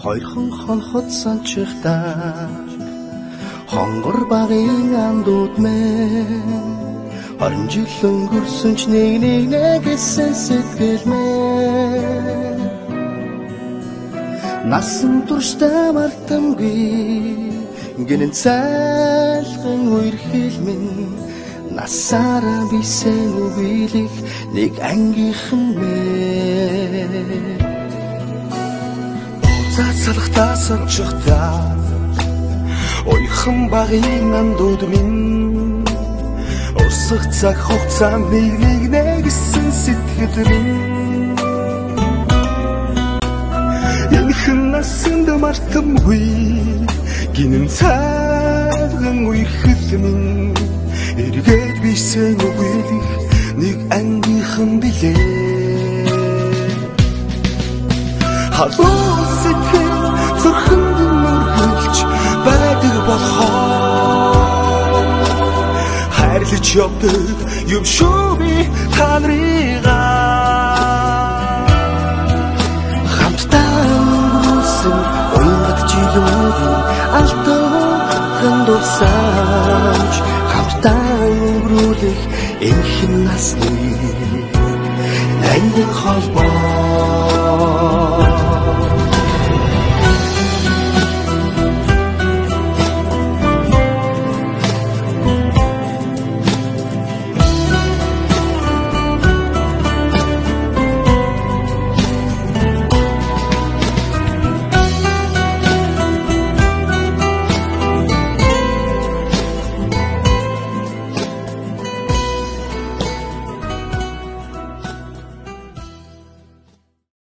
Хоёрхан хонхот санчихдаа хонгор багын андууд мэн 20 жил өнгөрсөн ч нэг гэсэн сэтгэл мэн насан туршдаа мартамгүй гинэн цайлган үерхэл минь насаараа бисен үгийлэх нэг ангийнхан мэн цацалхтаа сончихдаа ойхон багын андууд минь урсах цаг хугацаанд нэг нэгсэн сэтгэл минь энэхэн насанд мартамгүй гинэн цайлган үерхэл минь эргээд бисен үгийлэх нэг ангийнхан билээ халуун сэтгэл зүрхэнд мөргөлж байдаг болохоор хайрлаж явдаг юм шүү би та нарыгаа хамтдаа өнгөрсөн уянаг жилүүрийн алтан дурсамж хамтдаа өнгөрүүлэх энэхэн насны ангин холбоо